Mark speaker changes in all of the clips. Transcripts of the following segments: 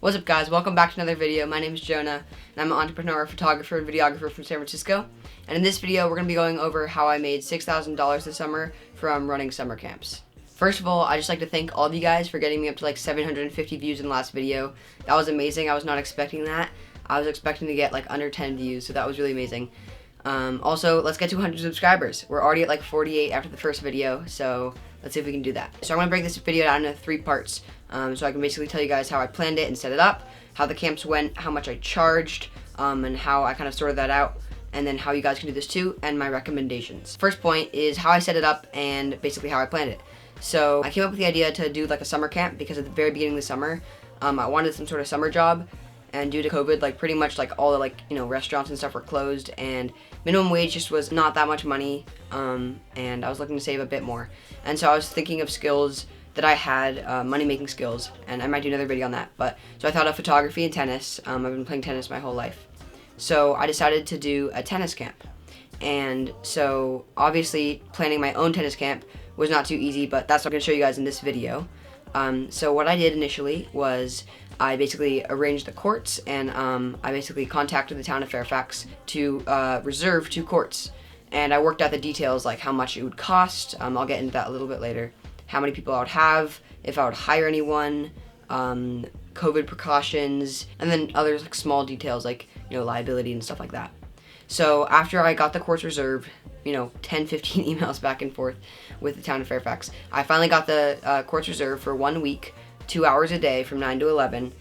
Speaker 1: What's up, guys? Welcome back to another video. My name is Jonah, and I'm an entrepreneur, photographer, and videographer from San Francisco. And in this video, we're going to be going over how I made $6,000 this summer from running summer camps. First of all, I'd just like to thank all of you guys for getting me up to like 750 views in the last video. That was amazing. I was not expecting that. I was expecting to get like under 10 views, so that was really amazing. Also, let's get to 100 subscribers. We're already at like 48 after the first video, so let's see if we can do that. So I'm going to break this video down into 3 parts. So I can basically tell you guys how I planned it and set it up, how the camps went, how much I charged, and how I kind of sorted that out, and then how you guys can do this too, and my recommendations. First point is how I set it up and basically how I planned it. So I came up with the idea to do like a summer camp because at the very beginning of the summer, I wanted some sort of summer job, and due to COVID, like pretty much like all the restaurants and stuff were closed, and minimum wage just was not that much money, and I was looking to save a bit more. And so I was thinking of skills that I had, money-making skills, and I might do another video on that. But so I thought of photography and tennis. I've been playing tennis my whole life. So I decided to do a tennis camp. And so obviously planning my own tennis camp was not too easy, but that's what I'm going to show you guys in this video. So what I did initially was I basically arranged the courts, and I basically contacted the town of Fairfax to reserve 2 courts. And I worked out the details, like how much it would cost. I'll get into that a little bit later. How many people I would have, if I would hire anyone, COVID precautions, and then other like small details like, liability and stuff like that. So after I got the courts reserved, 10, 15 emails back and forth with the town of Fairfax, I finally got the courts reserved for 1 week, 2 hours a day from 9 to 11.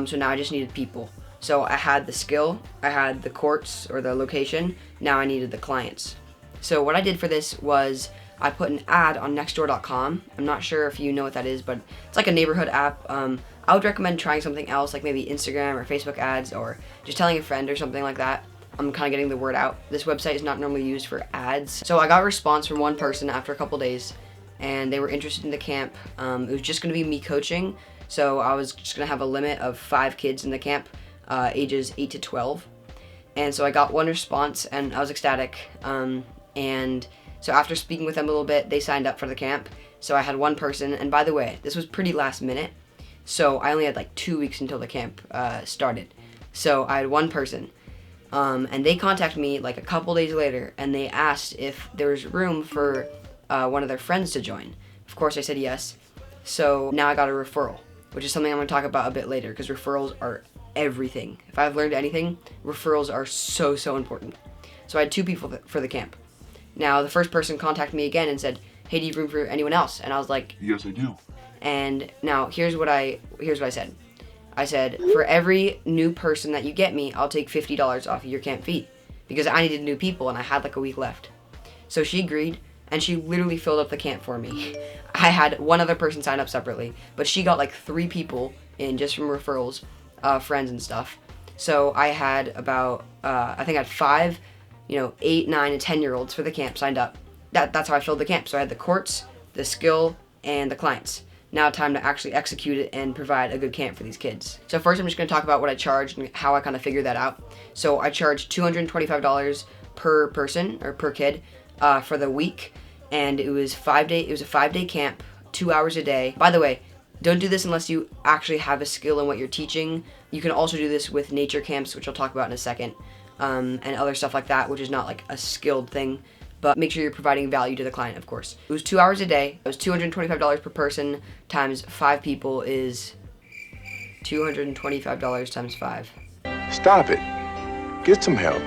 Speaker 1: So now I just needed people. So I had the skill, I had the courts or the location, now I needed the clients. So what I did for this was I put an ad on nextdoor.com. I'm not sure if you know what that is, but it's like a neighborhood app. I would recommend trying something else, like maybe Instagram or Facebook ads, or just telling a friend or something like that. I'm kind of getting the word out. This website is not normally used for ads. So I got a response from one person after a couple days, and they were interested in the camp. It was just going to be me coaching, so I was just going to have a limit of 5 kids in the camp, ages 8 to 12. And so I got one response, and I was ecstatic. And so after speaking with them a little bit, they signed up for the camp. So I had one person, and by the way, this was pretty last minute. So I only had like 2 weeks until the camp started. So I had one person, and they contacted me like a couple days later, and they asked if there was room for one of their friends to join. Of course, I said yes. So now I got a referral, which is something I'm going to talk about a bit later, because referrals are everything. If I've learned anything, referrals are so important. So I had 2 people for the camp. Now, the first person contacted me again and said, "Hey, do you have room for anyone else?" And I was like,
Speaker 2: "Yes, I do."
Speaker 1: And now, here's what I said. I said, for every new person that you get me, I'll take $50 off of your camp fee, because I needed new people and I had like a week left. So she agreed, and she literally filled up the camp for me. I had one other person sign up separately, but she got like 3 people in just from referrals, friends and stuff. So I had about, I think I had 5 8, 9, and 10-year-olds for the camp signed up. That's how I filled the camp. So I had the courts, the skill, and the clients. Now time to actually execute it and provide a good camp for these kids. So first I'm just going to talk about what I charged and how I kind of figured that out. So I charged $225 per person or per kid for the week, and it was a 5-day camp, 2 hours a day. By the way, don't do this unless you actually have a skill in what you're teaching. You can also do this with nature camps, which I'll talk about in a second. And other stuff like that, which is not like a skilled thing, but make sure you're providing value to the client, of course. It was 2 hours a day. It was $225 per person times 5 people is $225 times 5.
Speaker 2: Stop it. Get some help.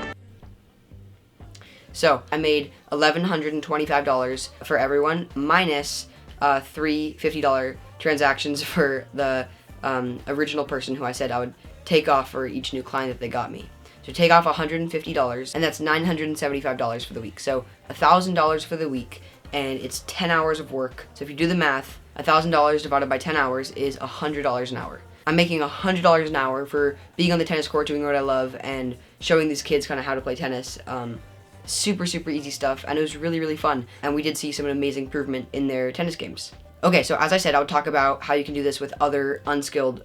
Speaker 1: So I made $1,125 for everyone, minus 3 $50 transactions for the original person who I said I would take off for each new client that they got me. So take off $150, and that's $975 for the week. So $1,000 for the week, and it's 10 hours of work. So if you do the math, $1,000 divided by 10 hours is $100 an hour. I'm making $100 an hour for being on the tennis court, doing what I love, and showing these kids kind of how to play tennis. Super easy stuff, and it was really fun. And we did see some amazing improvement in their tennis games. Okay, so as I said, I would talk about how you can do this with other unskilled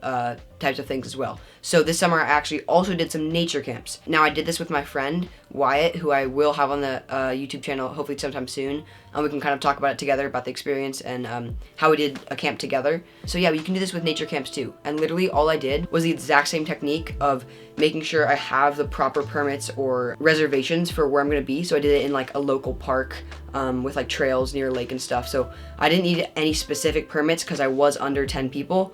Speaker 1: types of things as well. So this summer I actually also did some nature camps. Now I did this with my friend Wyatt, who I will have on the YouTube channel hopefully sometime soon, and we can kind of talk about it together, about the experience and how we did a camp together. So yeah, you can do this with nature camps too. And literally all I did was the exact same technique of making sure I have the proper permits or reservations for where I'm gonna be. So I did it in like a local park with like trails near a lake and stuff. So I didn't need any specific permits because I was under 10 people.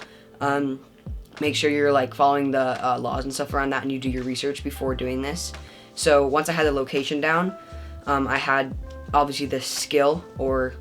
Speaker 1: Make sure you're like following the laws and stuff around that, and you do your research before doing this. So once I had the location down, I had obviously the skill or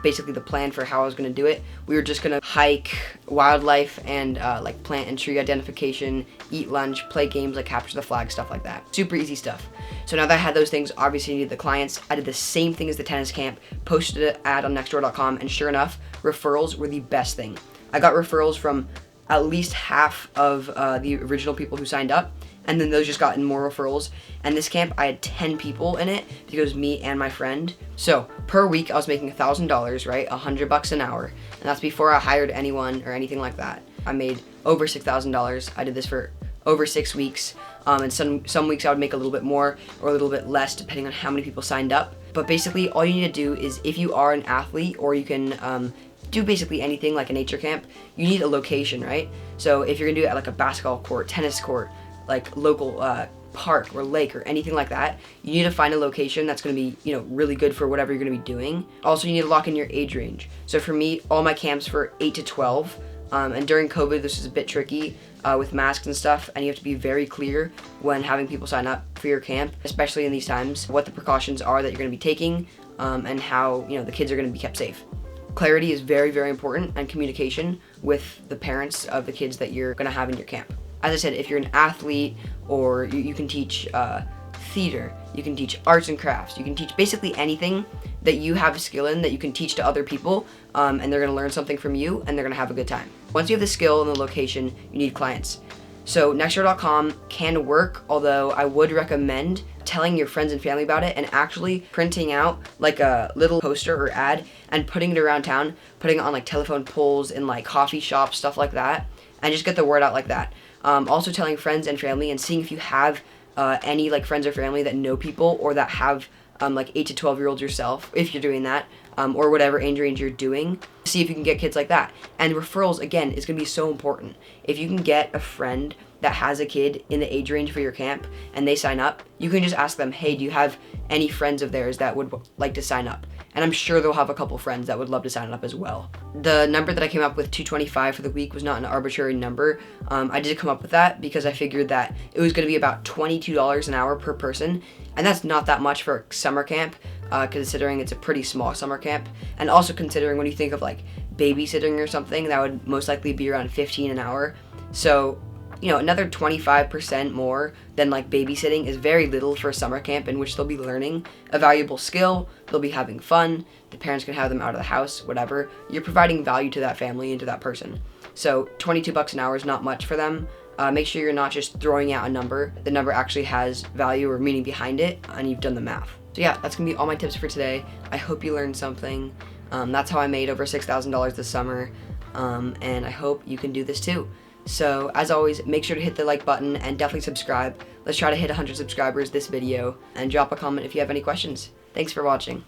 Speaker 1: basically the plan for how I was going to do it. We were just going to hike, wildlife, and like plant and tree identification, eat lunch, play games like capture the flag, stuff like that. Super easy stuff. So now that I had those things, obviously I needed the clients. I did the same thing as the tennis camp, posted an ad on Nextdoor.com, and sure enough, referrals were the best thing. I got referrals from at least half of the original people who signed up, and then those just got in more referrals. And this camp, I had 10 people in it because it was me and my friend. So per week, I was making $1,000, right? $100 an hour, and that's before I hired anyone or anything like that. I made over $6,000. I did this for over 6 weeks, and some weeks I would make a little bit more or a little bit less depending on how many people signed up. But basically, all you need to do is, if you are an athlete or you can do basically anything like a nature camp, you need a location, right? So if you're gonna do it at like a basketball court, tennis court, like local park or lake or anything like that, you need to find a location that's gonna be, you know, really good for whatever you're gonna be doing. Also, you need to lock in your age range. So for me, all my camps were 8 to 12, and during COVID, this was a bit tricky with masks and stuff, and you have to be very clear when having people sign up for your camp, especially in these times, what the precautions are that you're gonna be taking, and how, you know, the kids are gonna be kept safe. Clarity is very, very important, and communication with the parents of the kids that you're gonna have in your camp. As I said, if you're an athlete, or you can teach theater, you can teach arts and crafts, you can teach basically anything that you have a skill in that you can teach to other people, and they're gonna learn something from you, and they're gonna have a good time. Once you have the skill and the location, you need clients. So Nextdoor.com can work, although I would recommend telling your friends and family about it and actually printing out like a little poster or ad and putting it around town, putting it on like telephone poles in like coffee shops, stuff like that, and just get the word out like that. Also telling friends and family and seeing if you have any like friends or family that know people or that have like 8 to 12-year-olds yourself, if you're doing that, or whatever age range you're doing. See if you can get kids like that. And referrals, again, is gonna be so important. If you can get a friend that has a kid in the age range for your camp and they sign up, you can just ask them, hey, do you have any friends of theirs that would like to sign up? And I'm sure they'll have a couple friends that would love to sign up as well. The number that I came up with, $225 for the week, was not an arbitrary number. I did come up with that because I figured that it was gonna be about $22 an hour per person, and that's not that much for a summer camp, considering it's a pretty small summer camp, and also considering when you think of like babysitting or something, that would most likely be around $15 an hour. So, you know, another 25% more than like babysitting is very little for a summer camp in which they'll be learning a valuable skill, they'll be having fun, the parents can have them out of the house, whatever. You're providing value to that family and to that person. So $22 an hour is not much for them. Make sure you're not just throwing out a number. The number actually has value or meaning behind it, and you've done the math. So yeah, that's gonna be all my tips for today. I hope you learned something. That's how I made over $6,000 this summer, and I hope you can do this too. So as always, make sure to hit the like button and definitely subscribe. Let's try to hit 100 subscribers this video, and drop a comment if you have any questions. Thanks for watching.